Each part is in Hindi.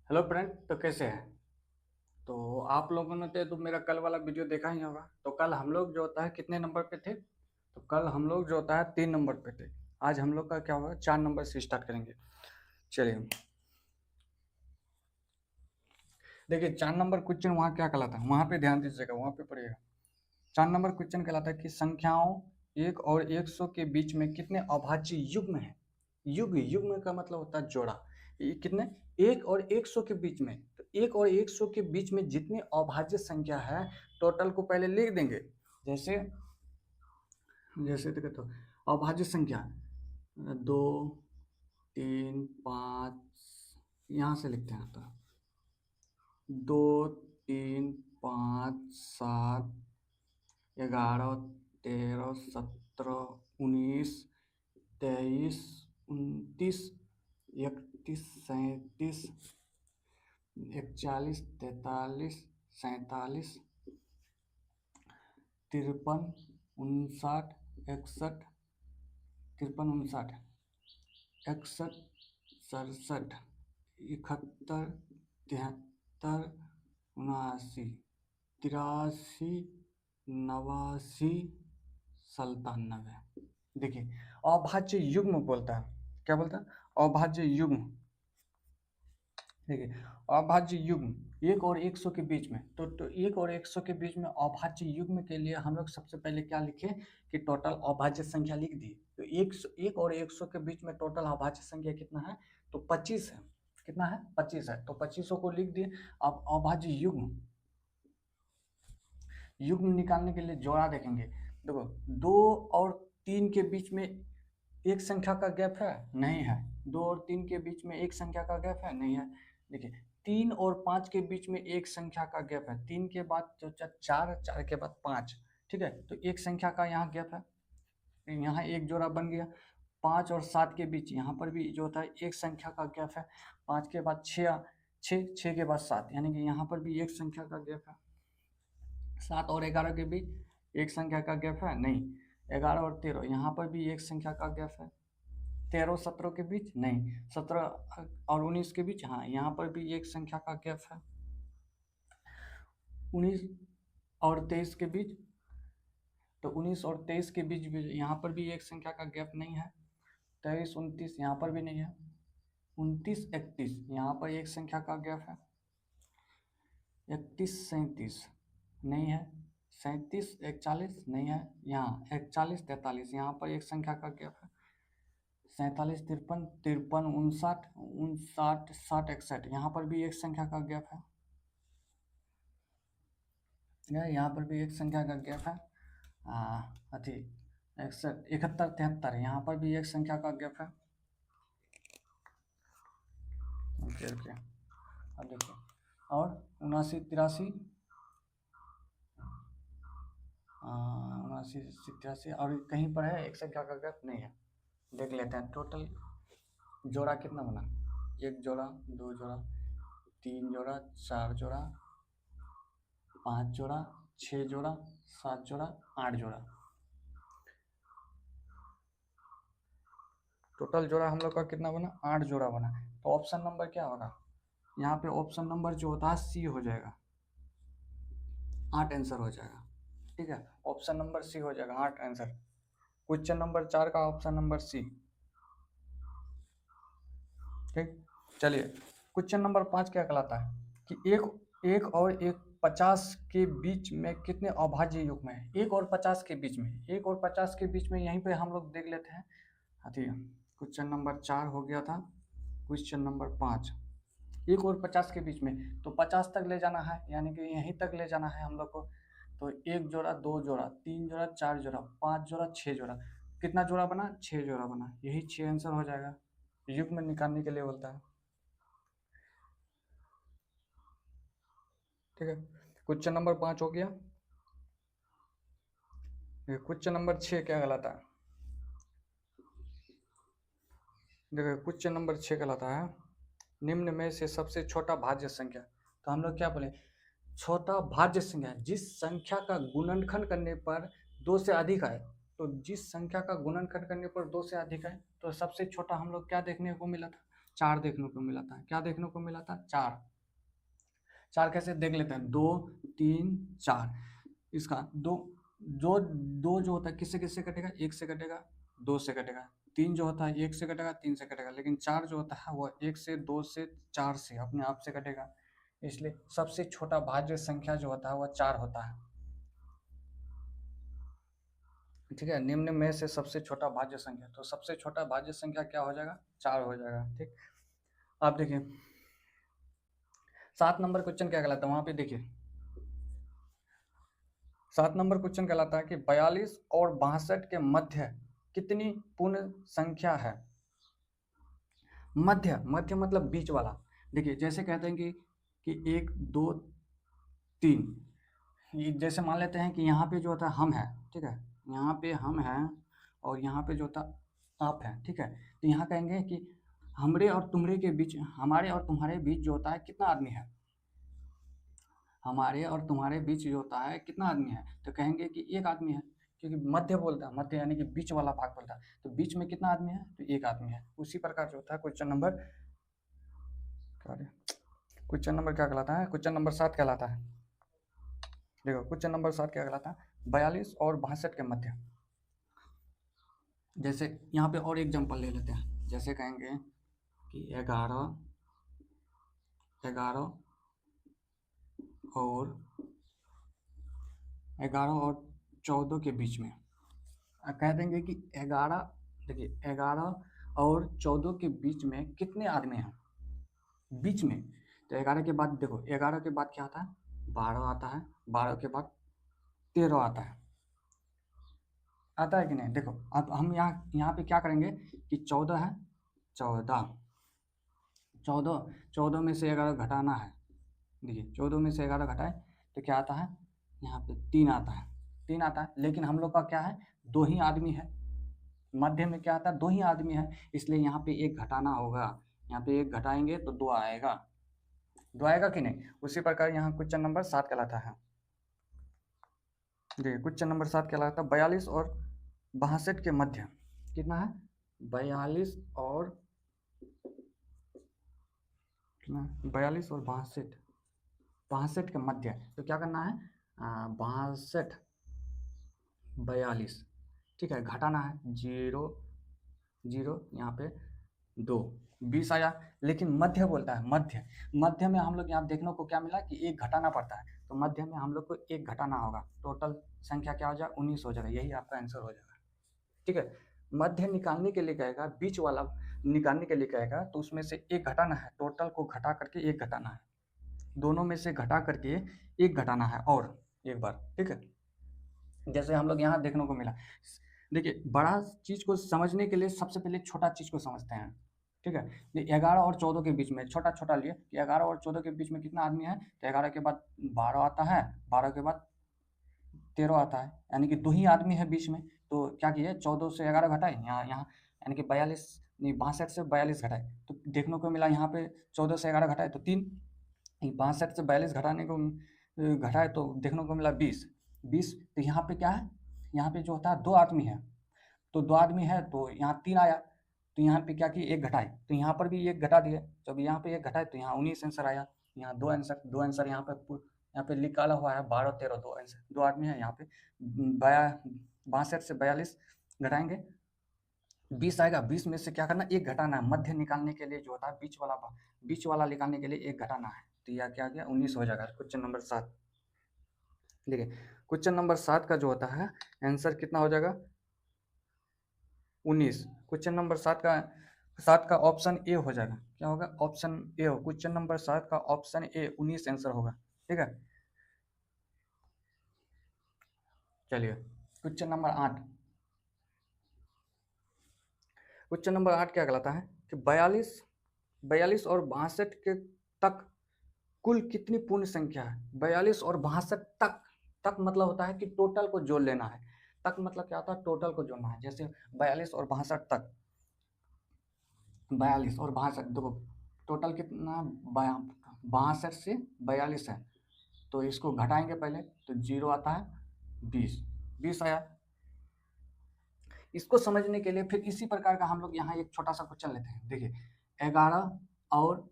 हेलो फ्रेंड, तो कैसे हैं? तो आप लोगों ने तो मेरा कल वाला वीडियो देखा ही होगा। तो कल हम लोग जो होता है कितने नंबर पे थे? तो कल हम लोग जो होता है 3 नंबर पे थे। आज हम लोग का क्या होगा, 4 नंबर से स्टार्ट करेंगे। चलिए, देखिए 4 नंबर क्वेश्चन वहाँ क्या कहलाता है, वहाँ पे ध्यान दीजिएगा, वहाँ पे पढ़िएगा। 4 नंबर क्वेश्चन कहलाता है कि संख्याओं 1 और 100 के बीच में कितने अभाज्य युग्म है। युग्म का मतलब होता है जोड़ा। ये कितने? 1 और 100 के बीच में। तो 1 और 100 के बीच में जितनी अभाज्य संख्या है, टोटल को पहले लिख देंगे। जैसे जैसे देखो, तो अभाज्य संख्या 2, 3, 5, यहाँ से लिखते हैं। तो 2, 3, 5, 7, 11, 13, 17, 19, 23, 29, 31, 37, 41, 43, 47, 53, 59, 61, 53, 59, 61, 67, 71, 73, 79, 83, 89, 97। देखिए, अभाज्य युग्म बोलता है। क्या बोलता है? अभाज्य युग्म। देखिए, अभाज्य युग्म 1 और 100 के बीच में। तो 1 और 100 के बीच में अभाज्य युग्म के लिए हम लोग सबसे पहले क्या लिखे कि टोटल अभाज्य संख्या लिख दी। तो 1 और 100 के बीच में टोटल अभाज्य संख्या कितना है? तो 25 है। कितना है? 25 है। तो 25 को लिख दिए। अब अभाज्य युग्म निकालने के लिए जोड़ा देखेंगे। देखो, 2 और 3 के बीच में एक संख्या का गैप है? नहीं है। 2 और 3 के बीच में एक संख्या का गैप है? नहीं है। देखिए, 3 और 5 के बीच में एक संख्या का गैप है। 3 के बाद जो 4, 4 के बाद 5। ठीक है, तो एक संख्या का यहाँ गैप है, तो यहाँ एक जोड़ा बन गया। 5 और 7 के बीच यहाँ पर भी जो होता है एक संख्या का गैप है। 5 के बाद 6, 6 के बाद 7, यानी कि यहाँ पर भी एक संख्या का गैप है। 7 और 11 के बीच एक संख्या का गैप है? नहीं। 11 और 13 यहाँ पर भी एक संख्या का गैप है। 13 और 17 के बीच? नहीं। 17 और 19 के बीच? हाँ, यहाँ पर भी एक संख्या का गैप है। 19 और 23 के बीच? तो 19 और 23 के बीच भी यहाँ पर भी एक संख्या का गैप नहीं है। 23, 29 यहाँ पर भी नहीं है। 29, 31 यहाँ पर एक संख्या का गैप है। 31, 37 नहीं है। 37, 41 नहीं है। यहाँ 41, 43 यहाँ पर एक संख्या का गैप है। 47, 53, 53, 59, 59, 60, 61 यहाँ पर भी एक संख्या का गैप है। यहाँ पर भी एक संख्या का गैप है। अति 61, 71, 73 यहाँ पर भी एक संख्या का गैप है। ओके, अब देखिए, और 79, 83, 79, 83 और कहीं पर है एक संख्या का गैप? नहीं है। देख लेते हैं टोटल जोड़ा कितना बना। 1 जोड़ा, 2 जोड़ा, 3 जोड़ा, 4 जोड़ा, 5 जोड़ा, 6 जोड़ा, 7 जोड़ा, 8 जोड़ा। टोटल जोड़ा हम लोग का कितना बना? 8 जोड़ा बना। तो ऑप्शन नंबर क्या होगा? यहाँ पे ऑप्शन नंबर जो होता है सी हो जाएगा। 8 आंसर हो जाएगा। ठीक है, ऑप्शन नंबर सी हो जाएगा, 8 आंसर। क्वेश्चन नंबर 4 का ऑप्शन नंबर सी। ठीक, चलिए, क्वेश्चन नंबर 5 क्या कहलाता है कि एक और एक 50 के बीच में कितने अभाज्य युग्म है? 1 और 50 के बीच में, 1 और 50 के बीच में, यहीं पे हम लोग देख लेते हैं। ठीक है, क्वेश्चन नंबर 4 हो गया था। क्वेश्चन नंबर 5, 1 और 50 के बीच में, तो 50 तक ले जाना है, यानी कि यहीं तक ले जाना है हम लोग को। तो 1 जोड़ा, 2 जोड़ा, 3 जोड़ा, 4 जोड़ा, 5 जोड़ा, 6 जोड़ा। कितना जोड़ा बना? 6 जोड़ा बना। यही 6 आंसर हो जाएगा। युग्म निकालने के लिए बोलता है। ठीक है, क्वेश्चन नंबर 5 हो गया। क्वेश्चन नंबर 6 क्या कहलाता है? देखो, क्वेश्चन नंबर 6 कहलाता है निम्न में से सबसे छोटा भाज्य संख्या। तो हम लोग क्या बोले? छोटा भाज्य संख्या, जिस संख्या का गुणनखंड करने पर 2 से अधिक आए। तो जिस संख्या का गुणनखंड करने पर 2 से अधिक आए, तो सबसे छोटा हम लोग क्या देखने को मिला था? 4 देखने को मिला था। क्या देखने को मिला था? 4। 4 कैसे देख लेते हैं? 2 3 4। इसका दो जो होता है किससे किससे कटेगा? 1 से कटेगा, 2 से कटेगा। 3 जो होता है 1 से कटेगा, 3 से कटेगा। लेकिन 4 जो होता है वो 1 से, 2 से, 4 से अपने आप से कटेगा। इसलिए सबसे छोटा भाज्य संख्या जो होता है वह 4 होता है। ठीक है, निम्न में से सबसे छोटा भाज्य संख्या, तो सबसे छोटा भाज्य संख्या क्या हो जाएगा? 4 हो जाएगा। ठीक, आप देखिए 7 नंबर क्वेश्चन क्या कहलाता है, वहां पे देखिए 7 नंबर क्वेश्चन कहलाता है कि 42 और 62 के मध्य कितनी पूर्ण संख्या है? मध्य, मध्य मतलब बीच वाला। देखिए जैसे कहते हैं कि 1 2 3, जैसे मान लेते हैं कि यहाँ पे जो होता है हम है, ठीक है, यहाँ पे हम हैं और यहाँ पे जो होता आप है, ठीक है। तो यहाँ कहेंगे कि हमरे और तुम्हारे के बीच, हमारे और तुम्हारे बीच जो होता है कितना आदमी है? हमारे और तुम्हारे बीच जो होता है कितना आदमी है? तो कहेंगे कि एक आदमी है, क्योंकि मध्य बोलता है, मध्य यानी कि बीच वाला भाग बोलता है। तो बीच में कितना आदमी है? तो एक आदमी है। उसी प्रकार जो होता है क्वेश्चन नंबर क्या कहलाता है? क्वेश्चन नंबर 7 कहलाता है। देखो क्वेश्चन नंबर 7 क्या कहलाता है? 42 और 62 के मध्य। जैसे यहाँ पे और एग्जांपल ले लेते हैं, जैसे कहेंगे कि 11 और 14 के बीच में कह देंगे कि 11, देखिए 11 और 14 के बीच में कितने आदमी हैं? बीच में। तो 11 के बाद देखो, 11 के बाद क्या आता है? 12 आता है, 12 के बाद 13 आता है। आता है कि नहीं? देखो अब हम यहाँ पे क्या करेंगे कि 14 है, 14 में से 11 घटाना है। देखिए 14 में से 11 घटाए तो क्या आता है? यहाँ पे 3 आता है, 3 आता है। लेकिन हम लोग का क्या है? 2 ही आदमी है। मध्य में क्या आता है? 2 ही आदमी है, इसलिए यहाँ पे 1 घटाना होगा। यहाँ पे 1 घटाएंगे तो 2 आएगा। 2 आएगा कि नहीं? उसी प्रकार यहाँ क्वेश्चन नंबर 7 कहलाता है। देखिए क्वेश्चन नंबर 7 कहलाता है 42 और 62 के मध्य कितना है? 42 और कितना? 42 और 62 के मध्य। तो क्या करना है? 62 42, ठीक है, घटाना है 0 0, यहाँ पे 2, 20 आया। लेकिन मध्य बोलता है, मध्य में हम लोग यहाँ देखने को क्या मिला कि 1 घटाना पड़ता है। तो मध्य में हम लोग को 1 घटाना होगा, टोटल संख्या क्या हो जाएगा? 19 हो जाएगा। यही आपका आंसर हो जाएगा। ठीक है, मध्य निकालने के लिए कहेगा, बीच वाला निकालने के लिए कहेगा तो उसमें से 1 घटाना है, टोटल को घटा करके 1 घटाना है, दोनों में से घटा करके 1 घटाना है और एक बार। ठीक है, जैसे हम लोग यहाँ देखने को मिला। देखिए बड़ा चीज को समझने के लिए सबसे पहले छोटा चीज को समझते हैं। ठीक है, ये 11 और 14 के बीच में छोटा छोटा लिए कि 11 और 14 के बीच में कितना आदमी है? तो 11 के बाद 12 आता है, 12 के बाद 13 आता है, यानी कि 2 ही आदमी है बीच में। तो क्या किए? 14 से 11 घटाए, यहाँ यहाँ यानी कि 42 नहीं, 62 से 42 घटाए तो देखने को मिला यहाँ पे 14 से 11 घटाए तो 3, 62 से 42 घटाने को घटाए तो देखने को मिला 20। तो यहाँ पे क्या है? यहाँ पे जो होता है 2 आदमी है, तो 2 आदमी है तो यहाँ 3 आया। तो यहाँ पे क्या किए? 1 घटाए, तो यहाँ पर भी 1 घटा दिए। जब यहाँ पे 1 घटाए तो यहाँ 19 आंसर आया। यहाँ 2 आंसर यहाँ पे निकाला हुआ है, 12 13 2 आंसर। 2 आदमी है यहाँ पे। 62 से 42 घटाएंगे 20 आएगा। 20 में से क्या करना? 1 घटाना है। मध्य निकालने के लिए जो होता है बीच वाला निकालने के लिए 1 घटाना है। तो यह क्या गया? 19 हो जाएगा क्वेश्चन नंबर 7। देखिए क्वेश्चन नंबर 7 का जो होता है आंसर कितना हो जाएगा? 19। क्वेश्चन नंबर 7 का ऑप्शन ए हो जाएगा। क्या होगा? ऑप्शन ए हो। क्वेश्चन नंबर 7 का ऑप्शन ए 19 आंसर होगा। ठीक है, चलिए क्वेश्चन नंबर 8। क्वेश्चन नंबर 8 क्या कहलाता है कि 42 और 62 के तक कुल कितनी पूर्ण संख्या है? 42 और 62 तक मतलब होता है कि टोटल को जोड़ लेना है। तक मतलब क्या होता है? टोटल को जोड़ना है। जैसे 42 और 62 तक, 42 और 62 देखो टोटल कितना? 62 से 42 है, तो इसको घटाएंगे पहले तो 0 आता है, 20 आया। इसको समझने के लिए फिर इसी प्रकार का हम लोग यहाँ एक छोटा सा क्वेश्चन लेते हैं। देखिए 11 और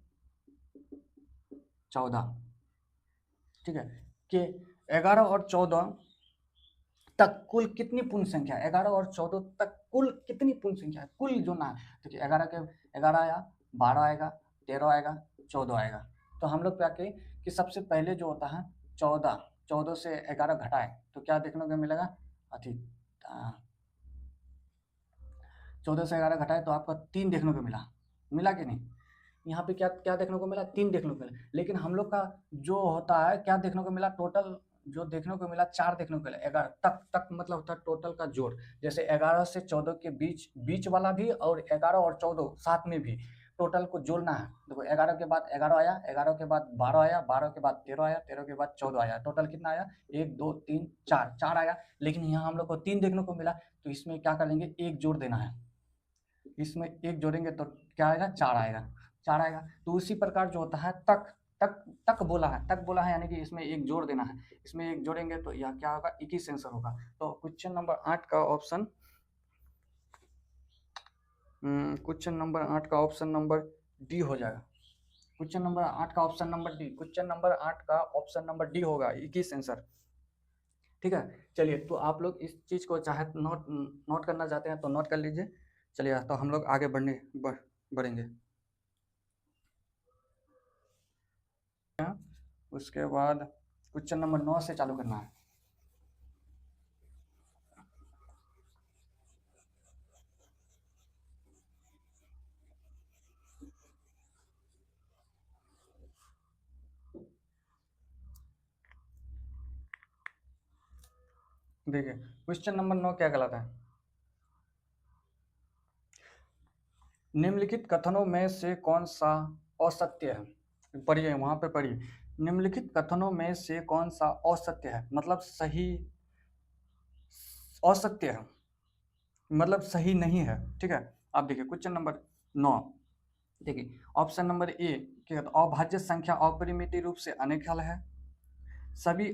14, ठीक है, कि 11 और 14 तक कुल कितनी पूर्ण संख्या है, 11 और 14 तक कुल कितनी पूर्ण संख्या है, कुल जो ना है, देखिए 11 के 11 आया, 12 आएगा, 13 आएगा, 14 आएगा। तो हम लोग क्या कहें कि सबसे पहले जो होता है 14 से 11 घटाए तो क्या देखने को मिलेगा, अति 14 से 11 घटाए तो आपका 3 देखने को मिला, मिला कि नहीं। यहाँ पे क्या क्या देखने को मिला, 3 देखने को मिला। लेकिन हम लोग का जो होता है क्या देखने को मिला, टोटल जो देखने को मिला 4 देखने को मिला। 11 तक मतलब होता है टोटल का जोड़। जैसे 11 से 14 के बीच वाला भी और 11 और 14 साथ में भी टोटल को जोड़ना है। देखो 11 के बाद 11 आया, 11 के बाद 12 आया, 12 के बाद 13 आया, 13 के बाद 14 आया, टोटल कितना आया, 1 2 3 4 आया। लेकिन यहाँ हम लोग को 3 देखने को मिला, तो इसमें क्या करेंगे, एक जोड़ देना है। इसमें एक जोड़ेंगे तो क्या आएगा, 4 आएगा, 4 आएगा। तो उसी प्रकार जो होता है तक बोला है यानी कि इसमें एक जोड़ देना है। इसमें एक जोड़ेंगे तो यह क्या होगा, 21 आंसर होगा। तो क्वेश्चन नंबर 8 का ऑप्शन क्वेश्चन नंबर 8 का ऑप्शन नंबर डी हो जाएगा। क्वेश्चन नंबर 8 का option number D, question number 8 का ऑप्शन नंबर डी होगा, 21 आंसर। ठीक है, चलिए तो आप लोग इस चीज को चाहे नोट करना चाहते हैं तो नोट कर लीजिए। चलिए तो हम लोग आगे बढ़ेंगे। उसके बाद क्वेश्चन नंबर 9 से चालू करना है। देखिए क्वेश्चन नंबर 9 क्या कहलाता है, निम्नलिखित कथनों में से कौन सा असत्य है। पढ़िए, वहां पे पढ़िए, निम्नलिखित कथनों में से कौन सा असत्य है, मतलब सही, असत्य है मतलब सही नहीं है। ठीक है, आप देखिए क्वेश्चन नंबर 9, देखिए ऑप्शन नंबर ए क्या कहता है, अभाज्य संख्या अपरिमित रूप से अनेक हल है। सभी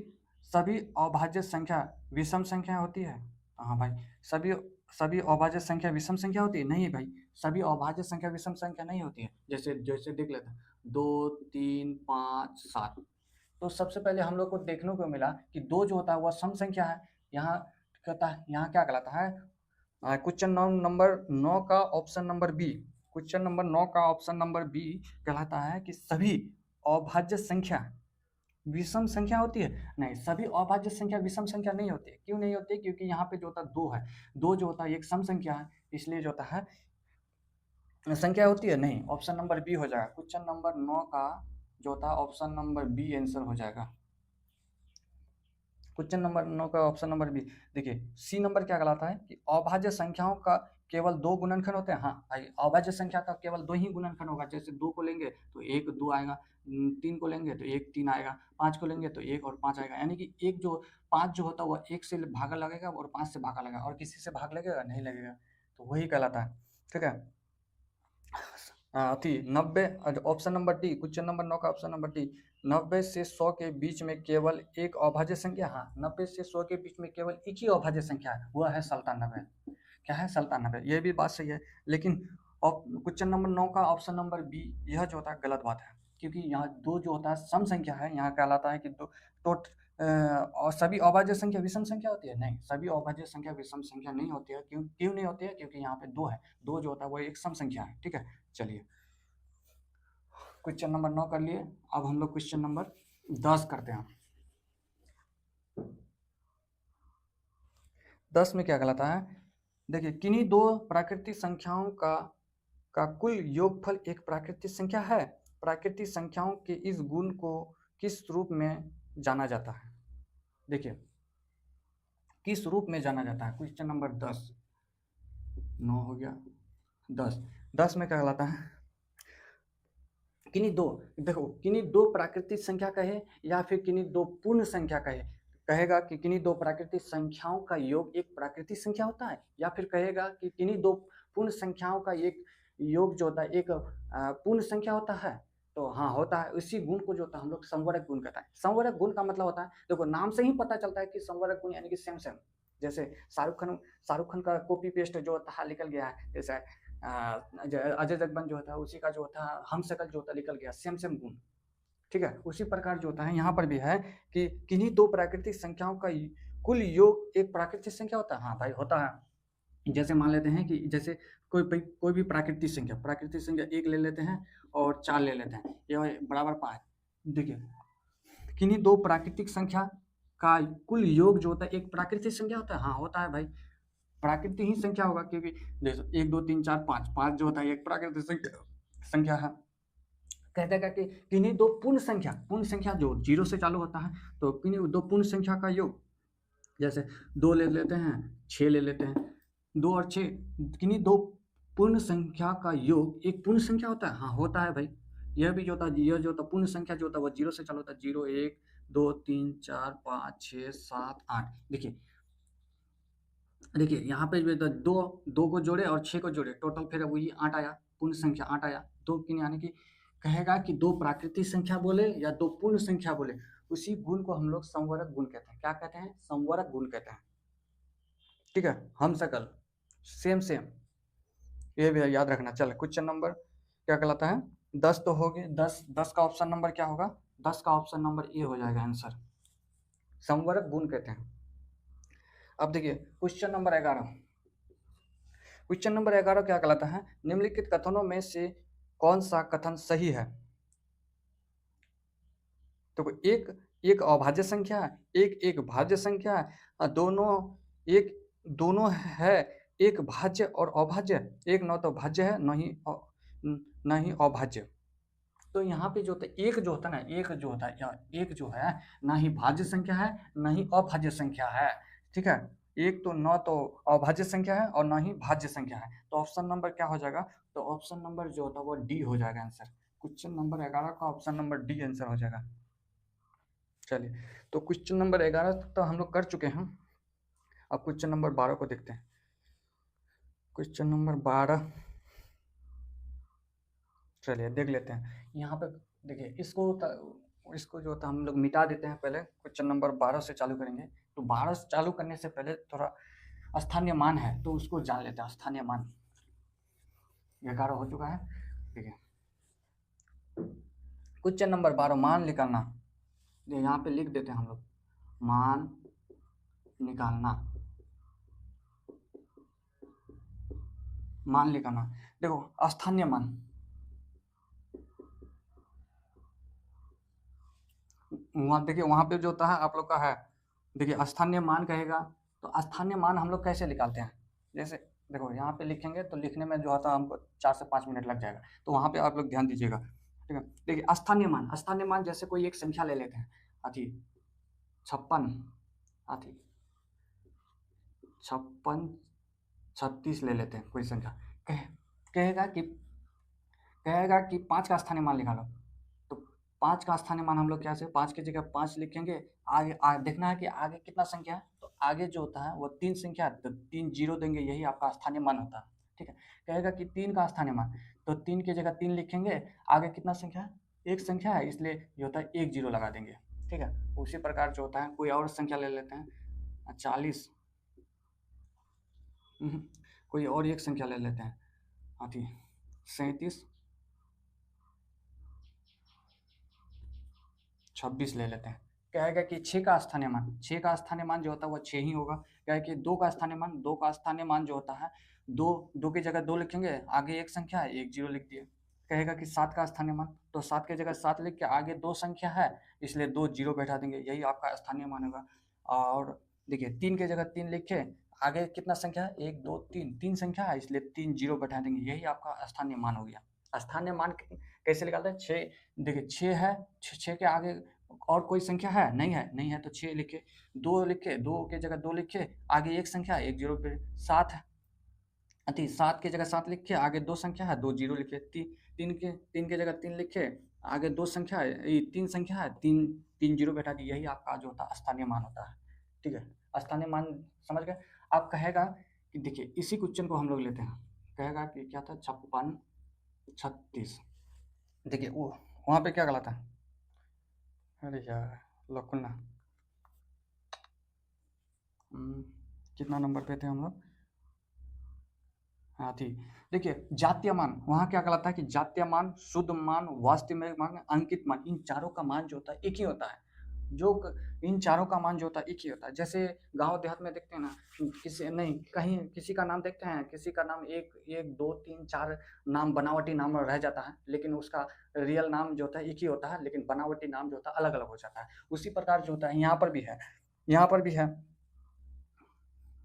सभी अभाज्य संख्या विषम संख्या होती है। हाँ भाई, सभी सभी अभाज्य संख्या विषम संख्या होती है, नहीं भाई, सभी अभाज्य संख्या विषम संख्या नहीं होती है। जैसे जैसे देख लेते हैं, 2 3 5 7। तो सबसे पहले हम लोग को देखने को मिला कि 2 जो होता है वह सम संख्या है। यहाँ कहता है, यहाँ क्या कहलाता है, क्वेश्चन नंबर 9 का option number B, question number 9 का ऑप्शन नंबर बी कहलाता है कि सभी अभाज्य संख्या विषम संख्या होती है। नहीं, सभी अभाज्य संख्या विषम संख्या नहीं होती है। क्यों नहीं होती है, क्योंकि यहाँ पे जो होता है 2 है, 2 जो होता है एक सम संख्या है, इसलिए जो होता है संख्या होती है नहीं। ऑप्शन नंबर बी हो जाएगा, क्वेश्चन नंबर 9 का जो होता है ऑप्शन नंबर बी आंसर हो जाएगा। क्वेश्चन नंबर 9 का ऑप्शन नंबर बी। देखिए सी नंबर क्या कहलाता है कि अभाज्य संख्याओं का केवल 2 गुणनखंड होते हैं। हाँ भाई, अभाज्य संख्या का केवल 2 ही गुणनखंड होगा। जैसे 2 को लेंगे तो 1 2 आएगा, 3 को लेंगे तो 1 3 आएगा, 5 को लेंगे तो 1 और 5 आएगा। यानी कि एक जो 5 जो होता है वह 1 से भागा लगेगा और 5 से भागा लगेगा, और किसी से भाग लगेगा नहीं लगेगा, तो वही कहलाता है। ठीक है, थी 90, option number D, question number 9 का ऑप्शन नंबर डी, 90 से 100 के बीच में केवल एक अभाज्य संख्या। हाँ, 90 से 100 के बीच में केवल एक ही अभाज्य संख्या है, वह है 97। क्या है, 97। ये भी बात सही है, लेकिन क्वेश्चन नंबर 9 का ऑप्शन नंबर बी यह जो होता है गलत बात है, क्योंकि यहाँ 2 जो होता है सम संख्या है। यहाँ कहलाता है कि और सभी अभाज्य संख्या विषम संख्या होती है। नहीं, सभी अभाज्य संख्या विषम संख्या नहीं होती है। क्यों नहीं होती है, क्योंकि यहाँ पे 2 है, 2 जो होता है वो एक सम संख्या है। ठीक है, चलिए क्वेश्चन नंबर 9 कर लिए। अब हम लोग क्वेश्चन नंबर 10 करते हैं। 10 में क्या कहलाता है, देखिए किन्हीं 2 प्राकृतिक संख्याओं का कुल योगफल एक प्राकृतिक संख्या है। प्राकृतिक संख्याओं के इस गुण को किस रूप में जाना जाता है। देखिए किस रूप में जाना जाता है, क्वेश्चन नंबर 10, 9 हो गया, 10 में क्या कहलाता है, किन्हीं 2, देखो किन्हीं 2 प्राकृतिक संख्या कहे या फिर किन्हीं 2 पूर्ण संख्या कहे, कहेगा कि किन्हीं 2 प्राकृतिक संख्याओं का योग एक प्राकृतिक संख्या होता है, या फिर कहेगा कि किन्हीं 2 पूर्ण संख्याओं का एक योग जो होता है एक पूर्ण संख्या होता है। तो हाँ होता है, उसी गुण को जो होता है हम लोग संवरक गुण कहता है। संवरक गुण का मतलब होता है, देखो नाम से ही पता चलता है कि संवरक गुण यानी कि सेम सेम। जैसे शाहरुख खान का कॉपी पेस्ट जो होता है निकल गया है, जैसे अजय जगबन जो होता है उसी का जो होता है हम शकल जो होता है निकल गया, सेम सेम गुण। ठीक है, उसी प्रकार जो होता है यहाँ पर भी है कि किन्हीं दो प्राकृतिक संख्याओं का कुल योग एक प्राकृतिक संख्या होता है। हाँ भाई होता है। जैसे मान लेते हैं कि जैसे कोई भी प्राकृतिक संख्या एक ले लेते हैं और 4 ले लेते हैं, ये बराबर 5। देखिए किन्हीं दो प्राकृतिक संख्या का कुल योग जो होता है एक प्राकृतिक संख्या होता है। हाँ होता है भाई, प्राकृतिक ही संख्या होगा, क्योंकि देखो 1 2 3 4 5, 5 जो होता है एक प्राकृतिक संख्या है। कहते हैं कि किन्हीं दो पूर्ण संख्या जो 0 से चालू होता है, तो किन्हीं दो पूर्ण संख्या का योग, जैसे 2 ले लेते हैं, 6 ले लेते हैं, 2 और 6, किन्हीं दो पूर्ण संख्या का योग एक पूर्ण संख्या होता है। हाँ होता है भाई, यह भी जो होता है, यह जो होता है पूर्ण संख्या जो होता है वो 0 से चालू होता है, 0 1 2 3 4 5 6 7 8। देखिए यहाँ पे जो है दो को जोड़े और 6 को जोड़े, टोटल फिर वही 8 आया, पूर्ण संख्या 8 आया। दो किन यानी कि कहेगा कि दो प्राकृतिक संख्या बोले या दो पूर्ण संख्या बोले, उसी गुण को हम लोग संवरक गुण कहते हैं। क्या कहते हैं? संवरक गुण कहते हैं। ठीक है, हम सकल सेम सेम, ये भी याद रखना। चल क्वेश्चन नंबर क्या कहलाता है? 10 तो हो गए। 10 का ऑप्शन नंबर क्या होगा? 10 का ऑप्शन नंबर ए हो जाएगा आंसर, संवरक गुण कहते हैं। अब देखिए क्वेश्चन नंबर 11। क्वेश्चन नंबर 11 क्या कहलाता है? निम्नलिखित कथनों में से कौन सा कथन सही है? तो एक अभाज्य संख्या, एक भाज्य संख्या, दोनों है, एक भाज्य और अभाज्य, एक न तो भाज्य है न ही अभाज्य। तो यहाँ पे जो होता है एक जो होता है ना, एक जो है ना ही भाज्य संख्या है ना ही अभाज्य संख्या है। ठीक है, एक तो न तो अभाज्य संख्या है और ना ही भाज्य संख्या है। तो ऑप्शन नंबर क्या हो जाएगा? तो ऑप्शन नंबर जो होता है वो डी हो जाएगा आंसर। क्वेश्चन नंबर 11 का ऑप्शन नंबर डी आंसर हो जाएगा। चलिए, तो क्वेश्चन नंबर 11 तक तो हम लोग कर चुके हैं। अब क्वेश्चन नंबर 12 को देखते हैं। क्वेश्चन नंबर 12 चलिए देख लेते हैं। यहाँ पे देखिए इसको जो होता है हम लोग मिटा देते हैं। पहले क्वेश्चन नंबर 12 से चालू करेंगे। तो 12 से चालू करने से पहले थोड़ा स्थानीय मान है तो उसको जान लेते हैं। स्थानीय मान 11 हो चुका है। देखिए क्वेश्चन नंबर 12 मान निकालना, यहाँ पे लिख देते हैं हम लोग, मान निकालना, मान निकालना। देखो स्थानीय मान, वहाँ देखिए वहाँ पे जो होता है आप लोग का है, देखिए स्थानीय मान कहेगा तो स्थानीय मान हम लोग कैसे निकालते हैं? जैसे देखो यहाँ पे लिखेंगे तो लिखने में जो होता है हमको 4 से 5 मिनट लग जाएगा, तो वहाँ पे आप लोग ध्यान दीजिएगा। ठीक है, देखिए स्थानीय मान जैसे कोई एक संख्या ले लेते हैं, अथी 56 अथी 56 36 ले लेते हैं कोई संख्या। कहेगा कि 5 का स्थानीय मान निकालो। तो 5 का स्थानीय मान हम लोग क्या से 5 की जगह 5 लिखेंगे। आगे देखना है कि आगे कितना संख्या है, तो आगे जो होता है वो 3 संख्या है, तो 3 जीरो देंगे, यही आपका स्थानीय मान होता है। ठीक है, कहेगा कि 3 का स्थानीय मान, तो 3 की जगह 3 लिखेंगे, आगे कितना संख्या है? एक संख्या है, इसलिए ये होता है 1 जीरो लगा देंगे। ठीक है, उसी प्रकार जो होता है कोई और संख्या ले लेते हैं 40, कोई और एक संख्या ले लेते हैं अथी 37 26 ले लेते हैं। कहेगा कि 6 का स्थानीय मान जो होता है वो 6 ही होगा। कहेगा कि 2 का स्थानीय मान जो होता है 2 की जगह 2 लिखेंगे, आगे एक संख्या है, 1 जीरो लिख दिए। कहेगा कि 7 का स्थानीय मान, तो 7 की जगह 7 लिख के आगे 2 संख्या है, इसलिए 2 जीरो बैठा देंगे, यही आपका स्थानीय मान होगा। और देखिए 3 की जगह 3 लिखे, आगे कितना संख्या है? 1 2 3, 3 संख्या है, इसलिए 3 जीरो बैठा देंगे, यही आपका स्थानीय मान हो गया। स्थानीय मान कैसे निकालते हैं? 6, देखिए 6 है, 6 के आगे और कोई संख्या है? नहीं है तो 6 लिखे, 2 लिखे, 2 की जगह 2 लिखे, आगे एक संख्या, 1 जीरो पे 7 है, 7 की जगह 7 लिखे, आगे 2 संख्या है, 2 जीरो लिखे, 3 की जगह 3 लिखे, आगे 2 संख्या है, 3 संख्या है, 3 जीरो बैठा दी, यही आपका जो होता है स्थानीय मान होता है। ठीक है, स्थानीय मान समझ गए। अब कहेगा कि देखिए इसी क्वेश्चन को हम लोग लेते हैं। कहेगा कि क्या था? 56 36। देखिए वो वहाँ पे क्या गलत है? अरे यार लकुना, कितना नंबर पे थे हम लोग? हाँ ठीक। देखिए जातीय मान वहाँ क्या कहलाता है कि जातीय मान, शुद्ध मान, वास्तविक मान, अंकित मान, इन चारों का मान जो होता है एक ही होता है। इन चारों का मान जो होता है एक ही होता है। जैसे गांव देहात में देखते हैं ना, किसी नहीं कहीं किसी का नाम देखते हैं, किसी का नाम एक एक दो तीन चार नाम बनावटी नाम रह जाता है, लेकिन उसका रियल नाम जो होता है एक ही होता है, लेकिन बनावटी नाम जो होता है अलग अलग हो जाता है। उसी प्रकार जो होता है यहाँ पर भी है, यहाँ पर भी है,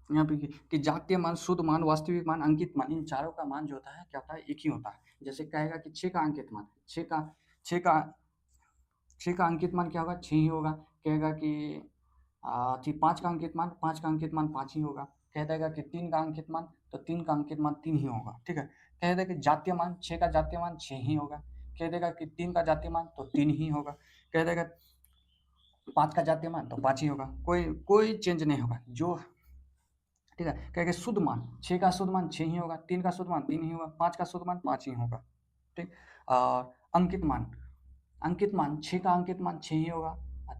यहाँ पे कि जातीय मान, शुद्ध मान, वास्तविक मान, अंकित मान, इन चारों का मान जो होता है क्या होता है एक ही होता है। जैसे कहेगा कि 6 का अंकित मान, 6 का 6 का अंकित मान क्या होगा, 6 ही होगा। कहेगा कि 5 का अंकित मान, 5 का अंकित मान 5 ही होगा। कह देगा कि 3 का अंकित मान, तो 3 का अंकित मान 3 ही होगा। ठीक है। कह देगा कि जातीय मान, 6 का जातीय मान 6 ही होगा। कह देगा कि 3 का जातीय मान तो 3 ही होगा। कह देगा 5 का जातीय मान तो 5 ही होगा। कोई कोई चेंज नहीं होगा जो, ठीक है। कहेगा शुद्ध मान, 6 का शुद्ध मान 6 ही होगा, 3 का शुद्ध मान 3 ही होगा, 5 का शुद्ध मान 5 ही होगा। ठीक। और अंकित मान 6 का अंकित मान 6 ही होगा,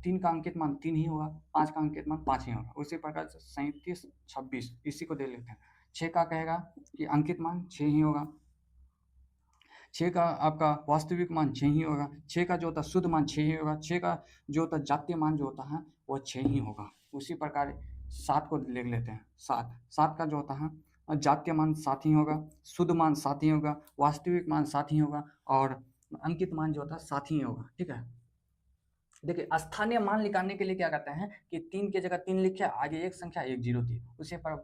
3 का अंकित मान 3 ही होगा, 5 का अंकित मान 5 ही होगा। उसी प्रकार से 37, 26 इसी को दे लेते हैं। 6 का कहेगा कि अंकित मान 6 ही होगा, 6 का आपका वास्तविक मान 6 ही होगा, 6 का जो होता है शुद्ध मान 6 ही होगा, 6 का जो होता है जातीय मान जो होता है वो 6 ही होगा। उसी प्रकार 7 को ले लेते हैं। 7 का जो होता है जातीय मान 7 ही होगा, शुद्ध मान 7 ही होगा, वास्तविक मान 7 ही होगा, और अंकित मान जो होता है 7 ही होगा। ठीक है। देखिए स्थानीय मान निकालने के लिए क्या करते हैं कि 3 की जगह 3 लिखे, आगे एक संख्या 1 0 थी, उसी पर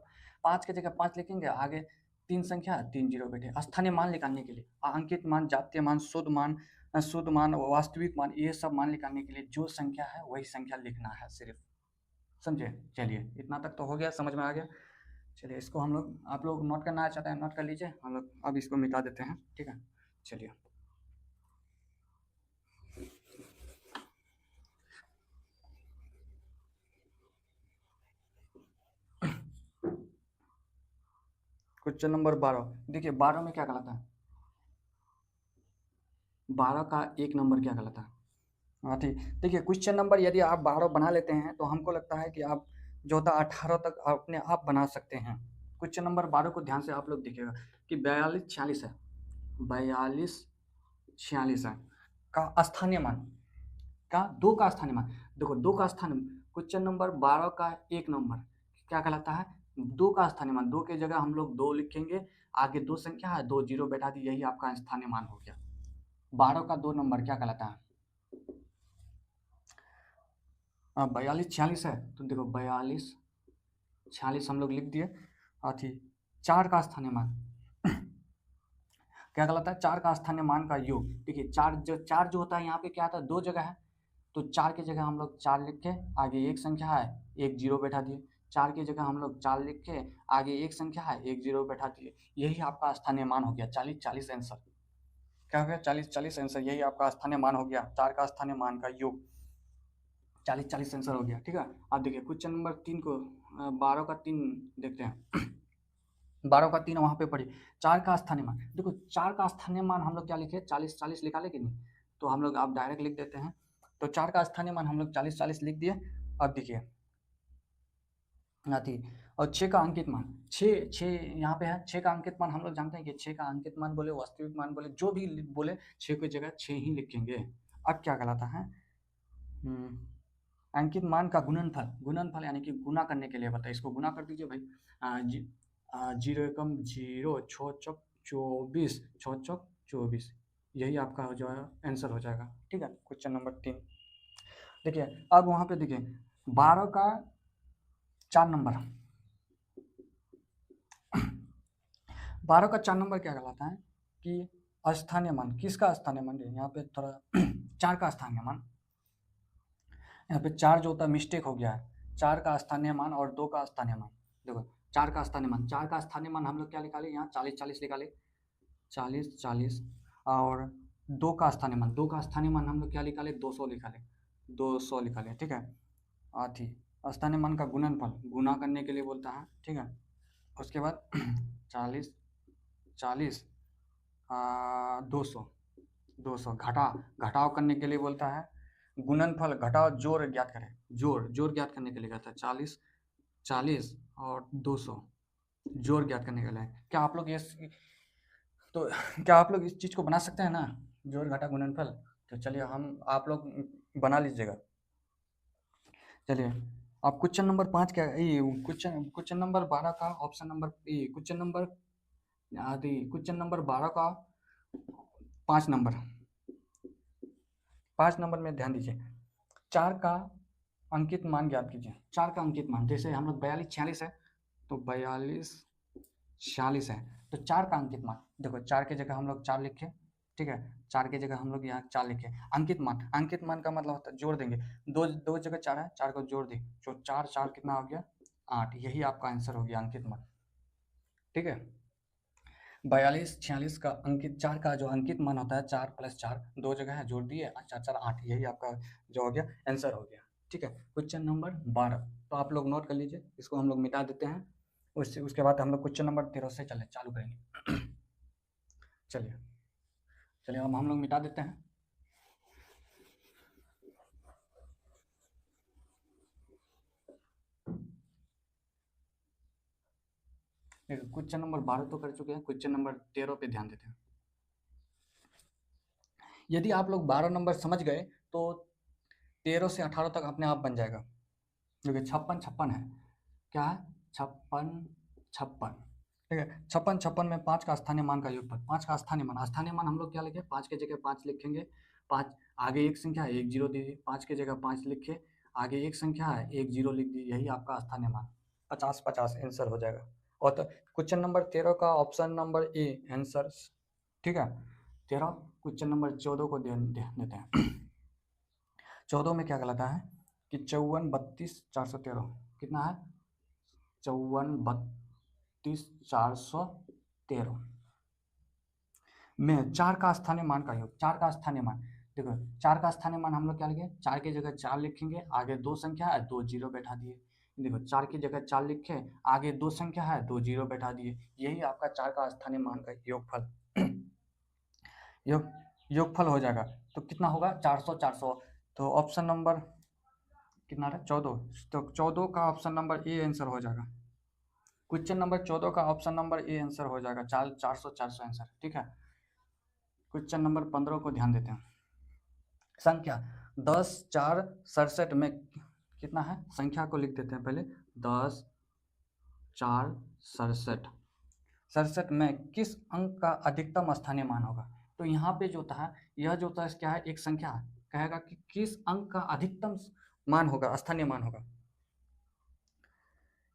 5 की जगह 5 लिखेंगे, आगे 3 संख्या 3 0 बैठे। स्थानीय मान निकालने के लिए अंकित मान, जातीय मान, शुद्ध मान, वास्तविक मान, ये सब मान निकालने के लिए जो संख्या है वही संख्या लिखना है सिर्फ। समझे? चलिए इतना तक तो हो गया, समझ में आ गया। चलिए इसको हम लोग, आप लोग नोट करना चाहते हैं नोट कर लीजिए, हम लोग अब इसको मिटा देते हैं। ठीक है। चलिए क्वेश्चन नंबर 12। देखिए 12 में क्या कहलाता है, 12 का एक नंबर क्या कहलाता है। हाँ ठीक। देखिए क्वेश्चन नंबर यदि आप 12 बना लेते हैं तो हमको लगता है कि आप जो होता है 18 तक अपने आप बना सकते हैं। क्वेश्चन नंबर 12 को ध्यान से आप लोग देखिएगा कि 42 46 है, 42 46 है का स्थानीय मान, का 2 का स्थानीय मान। देखो 2 का स्थानीय, क्वेश्चन नंबर 12 का एक नंबर क्या कहलाता है, 2 का स्थानीय मान। 2 की जगह हम लोग 2 लिखेंगे, आगे 2 संख्या है, 2 0 बैठा दी, यही आपका स्थानीय मान हो गया। 12 का 2 नंबर क्या कहलाता है, 42 46 है, तो देखो 42 46 हम लोग लिख दिए। अथी 4 का स्थानीय मान क्या कहलाता है, 4 का स्थानीय मान का योग। देखिए 4 जो होता है यहाँ पे क्या आता है, 2 जगह है, तो 4 की जगह हम लोग 4 लिख के, आगे एक संख्या है, 1 0 बैठा दिए। 4 की जगह हम लोग 4 लिख के, आगे एक संख्या है, 1 0 बैठा दिए। यही आपका स्थानीय मान हो गया 40 40 आंसर। क्या हो गया, 40 40 आंसर, यही आपका स्थानीय मान हो गया। 4 का स्थानीय मान का योग 40 40 आंसर हो गया। ठीक है। अब देखिए क्वेश्चन नंबर 3 को 12 का 3 देखते हैं। 12 का 3 वहाँ पे पढ़िए। 4 का स्थानीय मान, देखो 4 का स्थानीय मान हम लोग क्या लिखे, 40 40 निकाले कि नहीं, तो हम लोग आप डायरेक्ट लिख देते हैं। तो 4 का स्थानीय मान हम लोग 40 40 लिख दिए। अब देखिए थी, और 6 का अंकित मान, 6 6 यहाँ पे है। 6 का अंकित मान हम लोग जानते हैं कि 6 का अंकित मान बोले, वास्तविक मान बोले, जो भी बोले 6 की जगह 6 ही लिखेंगे। अब क्या कहलाता है, अंकित मान का गुणनफल, गुणनफल यानी कि गुना करने के लिए बताइए, इसको गुना कर दीजिए भाई। 0 एकम 0, 6 चौक 24, 6 चौक 24, यही आपका हो जाएगा आंसर हो जाएगा। ठीक है। क्वेश्चन नंबर 3 देखिए। अब वहाँ पे देखिए 12 का 4 नंबर 12 का 4 नंबर क्या कहलाता है कि स्थानीय मान, किसका स्थानीय मान, यहाँ पे थोड़ा 4 का स्थानीय मान, यहाँ पे 4 जो होता है मिस्टेक हो गया है, 4 का स्थानीय मान और 2 का स्थानीय मान। देखो 4 का स्थानीय मान, 4 का स्थानीय मान हम लोग क्या निकाले, यहाँ 40 40 निकाले, 40 40, और 2 का स्थानीय मान, 2 का स्थानीय मान हम लोग क्या निकाले, 200 निकाले, 200 निकाले। ठीक है। थी स्थानीय मान का गुणनफल, गुना करने के लिए बोलता है। ठीक है। उसके बाद 40 40 200 200 घटाव करने के लिए बोलता है। गुणनफल घटाव जोड़ ज्ञात करें, जोड़ ज्ञात करने के लिए कहता है। 40 40 और 200 जोड़ ज्ञात करने के लिए। क्या आप लोग तो क्या आप लोग इस चीज़ को बना सकते हैं ना, जोड़ घटा गुणनफल? तो चलिए हम आप लोग बना लीजिएगा। चलिए आप क्वेश्चन नंबर 5 क्या ये क्वेश्चन क्वेश्चन नंबर 12 का ऑप्शन नंबर ये क्वेश्चन नंबर आदि क्वेश्चन नंबर 12 का 5 नंबर 5 नंबर में ध्यान दीजिए। 4 का अंकित मान ज्ञात कीजिए। 4 का अंकित मान, जैसे हम लोग 42 46 है तो 42 46 है, तो 4 का अंकित मान देखो, 4 की जगह हम लोग 4 लिखे, ठीक है, 4 की जगह हम लोग यहाँ 4 लिखे। अंकित मान का मतलब होता है जोड़ देंगे, दो दो जगह 4 है, 4 को जोड़ दी, जो 4 4 कितना हो गया 8, यही आपका आंसर हो गया अंकित मान, ठीक है। 42 46 का अंकित 4 का जो अंकित मान होता है 4 + 4, दो जगह है जोड़ दिए, 4 4 8, यही आपका जो हो गया आंसर हो गया, ठीक है। क्वेश्चन नंबर 12 तो आप लोग नोट कर लीजिए, इसको हम लोग मिटा देते हैं, उसके बाद हम लोग क्वेश्चन नंबर 13 से चालू करेंगे। चलिए चलिए अब हम लोग मिटा देते हैं। देखिए क्वेश्चन नंबर 12 तो कर चुके हैं, क्वेश्चन नंबर 13 पे ध्यान देते हैं। यदि आप लोग 12 नंबर समझ गए तो 13 से 18 तक अपने आप बन जाएगा। देखिए 56 56 है, क्या है 56 56, ठीक है। 56 56 में 5 का स्थानीय मान का योगफल, 5 का स्थानीय मान हम लोग क्या लिखे, 5 की जगह 5 लिखेंगे, 5 आगे एक संख्या है 1 0 दीजिए, 5 की जगह 5 लिखे, आगे एक संख्या है 1 0 लिख दीजिए, यही आपका स्थानीय मान 50 50 आंसर हो जाएगा। और तो क्वेश्चन नंबर 13 का ऑप्शन नंबर ए आंसर, ठीक है। 13 क्वेश्चन नंबर 14 को दे देते हैं। 14 में क्या कहलाता है कि 54 32 413 कितना है, 54 32 413 में 4 का स्थानीय मान का योग, 4 का स्थानीय मान देखो, 4 का स्थानीय मान हम लोग क्या लिखे, 4 की जगह 4 लिखेंगे, आगे दो संख्या है 2 जीरो बैठा दिए, देखो 4 की जगह 4 लिखे, आगे दो संख्या है 2 जीरो बैठा दिए, यही आपका 4 का स्थानीय मान का योगफल योगफल हो जाएगा। तो कितना होगा 400 400, तो ऑप्शन नंबर कितना है 14, तो 14 का ऑप्शन नंबर ए आंसर हो जाएगा। क्वेश्चन नंबर 14 का ऑप्शन नंबर ए आंसर हो जाएगा, 400 400 आंसर, ठीक है। क्वेश्चन नंबर 15 को ध्यान देते हैं। संख्या 10 4 67 में कितना है, संख्या को लिख देते हैं पहले, 10 4 67 67 में किस अंक का अधिकतम स्थानीय मान होगा। तो यहाँ पे जो था, यह जो था क्या है, एक संख्या कहेगा कि किस अंक का अधिकतम मान होगा, स्थानीय मान होगा,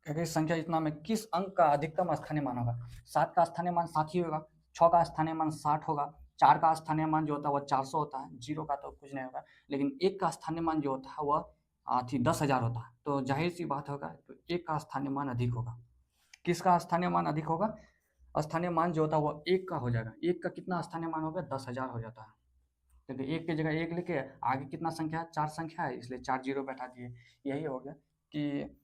क्योंकि संख्या इतना में किस अंक का अधिकतम स्थानीय मान होगा। 7 का स्थानीय मान 7 ही होगा, 6 का स्थानीय मान 60 होगा, 4 का स्थानीय मान जो होता है वह 400 होता है, 0 का तो कुछ नहीं होगा, लेकिन 1 का स्थानीय मान जो होता है वह 10,000 होता है, तो जाहिर सी बात होगा तो 1 का स्थानीय मान अधिक होगा। किसका स्थानीय मान अधिक होगा, स्थानीय मान जो होता है वह 1 का हो जाएगा। 1 का कितना स्थानीय मान होगा, 10,000 हो जाता है, क्योंकि 1 की जगह 1 लिखे, आगे कितना संख्या है 4 संख्या है, इसलिए 4 जीरो बैठा दिए, यही हो गया कि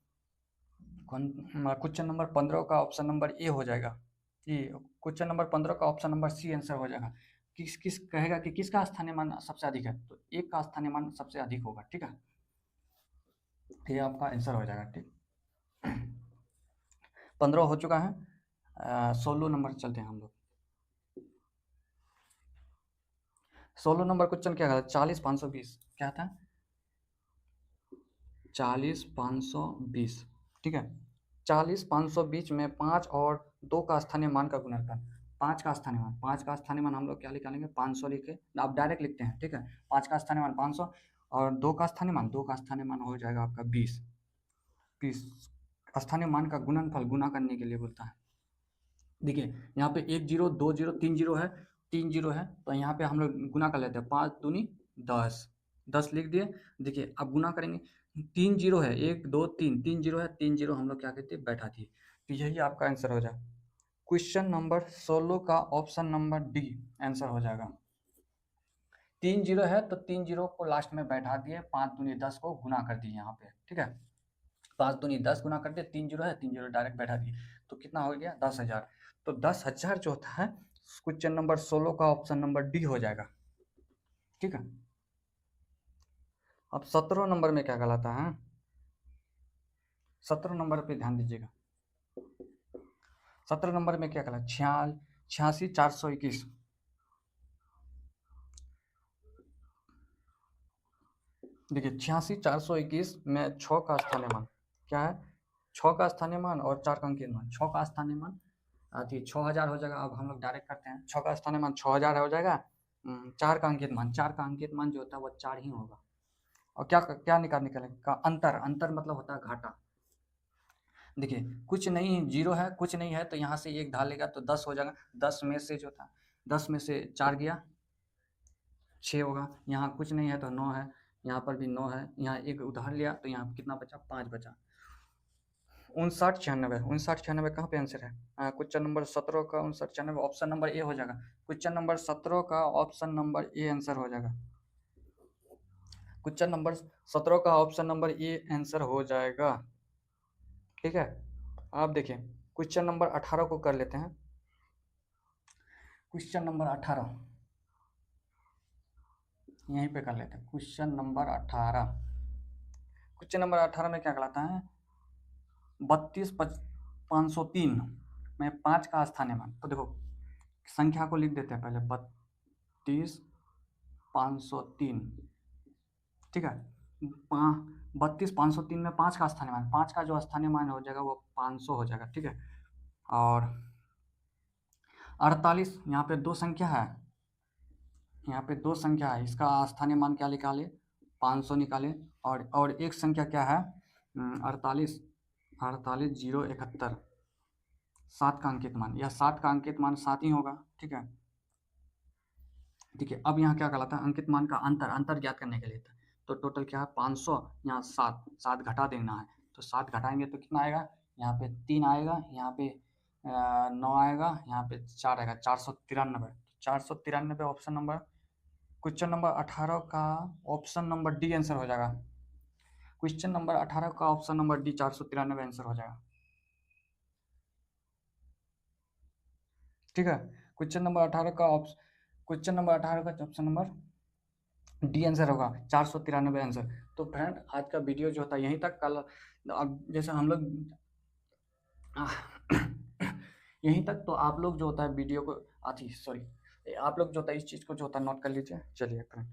क्वेश्चन नंबर 15 का ऑप्शन नंबर ए हो जाएगा, कि क्वेश्चन नंबर 15 का ऑप्शन नंबर सी आंसर हो जाएगा। किस किस कहेगा कि किसका स्थानीय मान सबसे अधिक है, तो 1 का स्थानीय मान सबसे अधिक होगा, ठीक है, ये आपका आंसर हो जाएगा, ठीक। 15 हो चुका है, 16 नंबर चलते हैं हम लोग। 16 नंबर क्वेश्चन क्या था, 40 520 क्या था, 40 520, ठीक है। 40 520 में 5 और 2 का स्थानीय मान का गुणनफल, 5 का स्थानीय मान, 5 का स्थानीय मान हम लोग क्या निकालेंगे 500 लिखे, आप डायरेक्ट लिखते हैं, ठीक है। 5 का स्थानीय मान 500 और 2 का स्थानीय मान, 2 का स्थानीय मान हो जाएगा आपका 20 20 स्थानीय मान का गुणनफल गुना करने के लिए बोलता है। देखिए यहाँ पे 1 0 2 0 3 0 है, 3 0 है, तो यहाँ पे हम लोग गुना कर लेते हैं, 5 दूनी 10 10 लिख दिए। देखिए अब गुना करेंगे, 3 0 है, 1 2 3 3 0 है, 3 0 हम लोग क्या कहते हैं बैठा दिए, तो यही आपका आंसर हो जाए। क्वेश्चन नंबर 16 का ऑप्शन नंबर डी आंसर हो जाएगा। 3 0 है तो 3 0 को लास्ट में बैठा दिए, 5 दूनी 10 को गुना कर दिए यहाँ पे, ठीक है। 5 दूनी 10 गुना कर दिए, 3 0 है, 3 0 डायरेक्ट बैठा दिए, तो कितना हो गया 10,000। तो 10,000 जो होता है क्वेश्चन नंबर 16 का ऑप्शन नंबर डी हो जाएगा, ठीक है। अब 17 नंबर में क्या कहलाता है, 17 नंबर पे ध्यान दीजिएगा। 17 नंबर में क्या कहला, 86,421। देखिए 86,421 में 6 का स्थानीय मान क्या है, 6 का स्थानीय मान और 4 का अंकित मान। 6 का स्थानीय मान 6000 हो जाएगा। अब हम लोग डायरेक्ट करते हैं, 6 का स्थानीय मान 6000 हो जाएगा। 4 का अंकित मान, 4 का अंकित मान जो होता है वो 4 ही होगा। और क्या क्या निकालेगा, अंतर, अंतर मतलब होता है घाटा। देखिए कुछ नहीं, जीरो है, कुछ नहीं है, तो यहाँ से एक ढालेगा तो 10 हो जाएगा। 10 में से जो था, 10 में से 4 गया 6 होगा। यहाँ कुछ नहीं है तो 9 है, यहाँ पर भी 9 है, यहाँ एक उधार लिया तो यहाँ कितना बचा, 5 बचा। 59 96, 59 96 कहाँ पे आंसर है, क्वेश्चन नंबर 17 का 59 96 ऑप्शन नंबर ए हो जाएगा। क्वेश्चन नंबर 17 का ऑप्शन नंबर ए आंसर हो जाएगा। क्वेश्चन नंबर 17 का ऑप्शन नंबर ए आंसर हो जाएगा। ठीक है, आप देखिए क्वेश्चन नंबर 18 को कर लेते हैं। क्वेश्चन नंबर 18 यहीं पे कर लेते हैं। क्वेश्चन नंबर 18, क्वेश्चन नंबर 18 में क्या कहलाता है, 32,503 में 5 का स्थानीय मान। तो देखो संख्या को लिख देते हैं पहले, 32,503। ठीक है, 32,503 में 5 का स्थानीय मान, 5 का जो स्थानीय मान हो जाएगा वो 500 हो जाएगा। ठीक है, और 48, यहाँ पे दो संख्या है, यहाँ पे दो संख्या है, इसका स्थानीय मान क्या निकाले, 500 निकाले। और एक संख्या क्या है, 48, 48,071, 7 का अंकित मान, यह 7 का अंकित मान 7 ही होगा। ठीक है, देखिए अब यहाँ क्या कहलाता है, अंकित मान का अंतर, अंतर ज्ञात करने के लिए था। तो टोटल क्या है 500, यहाँ 7, 7 घटा देना है, तो 7 घटाएंगे तो कितना आएगा, यहाँ पे 3 आएगा, यहाँ पे 9 आएगा, यहाँ पे 4 आएगा, 493। 493 ऑप्शन नंबर, क्वेश्चन नंबर 18 का ऑप्शन नंबर डी आंसर हो जाएगा। क्वेश्चन नंबर 18 का ऑप्शन नंबर डी 493 आंसर हो जाएगा। ठीक है, क्वेश्चन नंबर 18 का क्वेश्चन नंबर 18 का ऑप्शन नंबर डी आंसर होगा, 493 आंसर। तो फ्रेंड आज का वीडियो जो होता है यहीं तक। कल अब जैसे हम लोग यहीं तक, तो आप लोग जो होता है वीडियो को सॉरी, आप लोग जो होता है इस चीज़ को जो होता है नोट कर लीजिए। चलिए फ्रेंड।